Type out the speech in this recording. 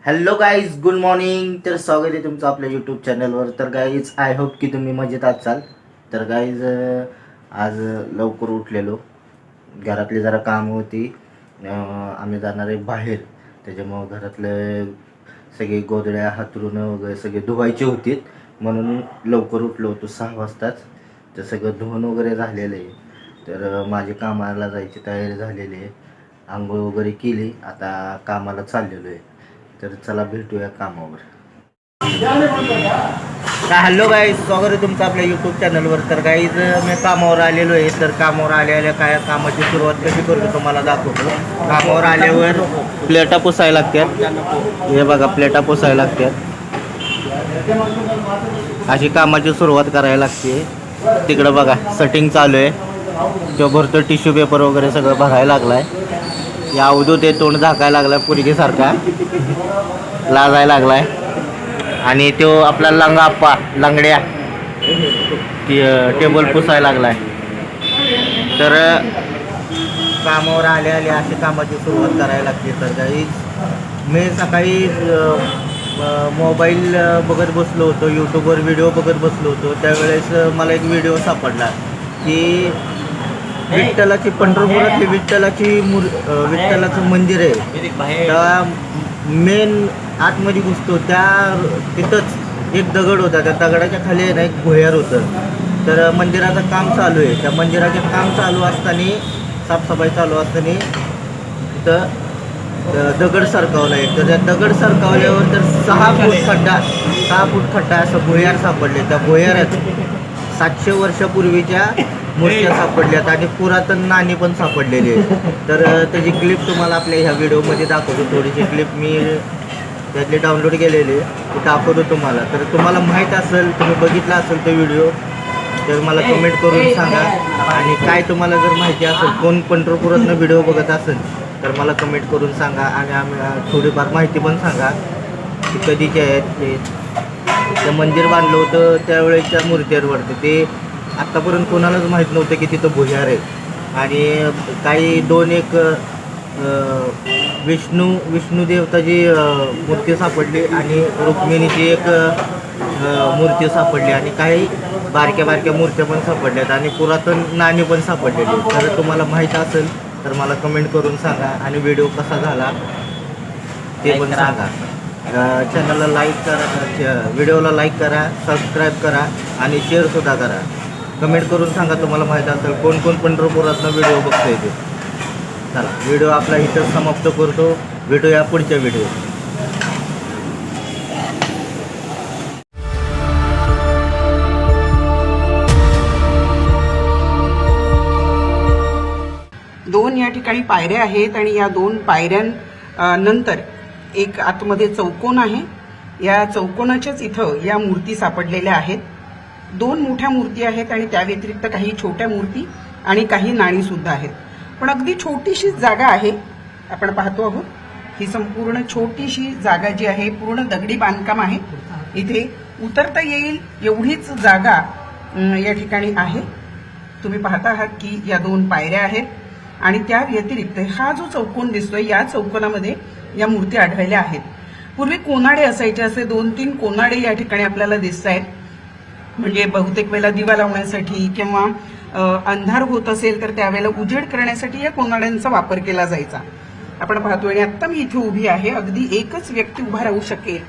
Hello guys, good morning. तर स्वागत आहे तुमचं आपल्या यूट्यूब चॅनलवर. तर गाईज, आय होप की तुम्ही मजेत असाल. तर गाईज, आज लवकर उठलेलो. घरातली जरा कामं होती. आम्ही जाणार आहे बाहेर, त्याच्यामुळं घरातले सगळे गोधड्या हातरुणं वगैरे सगळे धुवायचे होते, म्हणून लवकर उठलो होतो 6 वाजताच. तर सगळं धुवून वगैरे झालेलं आहे. तर माझी कामाला जायची तयारी झालेली आहे. आंघोळ वगैरे केली, आता कामाला चाललेलो आहे. तर चला भेटूया कामावर. काय हॅलो गाईज, स्वागत आहे तुमचं आपल्या यूट्यूब चॅनलवर. तर गाईज, मी कामावर आलेलो आहे. तर कामावर आल्या काय कामाची सुरुवात कशी करतो तुम्हाला दाखवतो. कामावर आल्यावर प्लेटा पुसायला लागतात. हे बघा, प्लेटा पुसायला लागतात. अशी कामाची सुरुवात करायला लागते. तिकडं बघा सेटिंग चालू आहे. तो भरतो टिश्यू पेपर वगैरे सगळं भरायला लागलाय. या अवधूत ते तोंड झाकायला लागलाय पुरगीसारखा, लाजायला लागलाय. आणि तो आपला लंगाप्पा लंगड्या टेबल पुसायला लागलाय. तर कामावर आले अशी कामाची सुरुवात करायला लागते. तर काही मी सकाळी मोबाईल बघत बसलो होतो, यूट्यूबवर व्हिडिओ बघत बसलो होतो. त्यावेळेस मला एक व्हिडिओ सापडला की विठ्ठलाची, पंढरपुरातली विठ्ठलाचं मंदिर आहे. त्या मेन आतमध्ये घुसतो, तिथंच एक दगड होता. त्या दगडाच्या खाली ना एक भुयार होतं. तर मंदिराचं काम चालू आहे. त्या मंदिराचे काम चालू असताना, साफसफाई चालू असताना तिथं दगड सरकावला आहे. तर त्या दगड सरकावल्यावर तर 6 फूट खड्डा असं भुयार सापडले. त्या भुयारात 700 वर्षापूर्वीच्या मूर्त्या सापडल्यात आणि पुरातन नाणी पण सापडलेली आहे. तर त्याची क्लिप तुम्हाला आपल्या ह्या व्हिडिओमध्ये दाखवतो. थोडीशी क्लिप मी त्यातली डाउनलोड केलेली ती दाखवतो तुम्हाला. तर तुम्हाला माहीत असेल, तुम्ही बघितला असेल तो व्हिडिओ, तर मला कमेंट करून सांगा. आणि काय तुम्हाला जर माहिती असेल, कोण पंढरपुरातनं व्हिडिओ बघत असेल, तर मला कमेंट करून सांगा. आणि आम्ही थोडीफार माहिती पण सांगा की कधीचे आहेत ते मंदिर बांधलं होतं त्यावेळेच्या मूर्त्यांवरती. ते आत्तापर्यंत कोणालाच माहीत नव्हतं की तिथं भुयार आहे. आणि काही एक विष्णू देवताची मूर्ती सापडली आणि रुक्मिणीची एक मूर्ती सापडली आणि काही बारक्या मूर्त्या पण सापडल्यात आणि पुरातन नाणी पण सापडलेली. तर तुम्हाला माहीत असेल तर मला कमेंट करून सांगा. आणि व्हिडिओ कसा झाला ते पण सांगा. चॅनलला लाईक करा, व्हिडिओला लाईक करा, सबस्क्राईब करा आणि शेअरसुद्धा करा. कमेंट करून सांगा तुम्हाला माहीत असेल कोण पंढरपुरातनं व्हिडिओ बघतोय ते. चला, व्हिडिओ आपला इथं समाप्त करतो. भेटूया पुढच्या व्हिडिओ. दोन या ठिकाणी पायऱ्या आहेत आणि या 2 पायऱ्यां नंतर एक आतमध्ये चौकोन आहे. या चौकोनाच्याच इथं या मूर्ती सापडलेल्या आहेत. 2 मोठ्या मूर्ती आहेत आणि त्या व्यतिरिक्त काही छोट्या मूर्ती आणि काही नाणी सुद्धा आहेत. पण अगदी छोटीशी जागा आहे. आपण पाहतो आहोत ही संपूर्ण छोटीशी जागा जी आहे, पूर्ण दगडी बांधकाम आहे. इथे उतरता येईल एवढीच जागा या ठिकाणी आहे. तुम्ही पाहता आहात की या 2 पायऱ्या आहेत आणि त्या व्यतिरिक्त हा जो चौकोन दिसतोय, या चौकोनामध्ये या मूर्ती आढळल्या आहेत. पूर्वी कोनाडे असायचे, असे 2-3 कोनाडे या ठिकाणी आपल्याला दिसत आहेत. म्हणजे बहुतेक वेळेला दिवा लावण्यासाठी किंवा अंधार होत असेल तर त्यावेळेला उजेड करण्यासाठी या कोनाड्यांचा वापर केला जायचा. आपण पाहतो आणि आता मी इथे उभी आहे. अगदी एकच व्यक्ती उभा राहू शकेल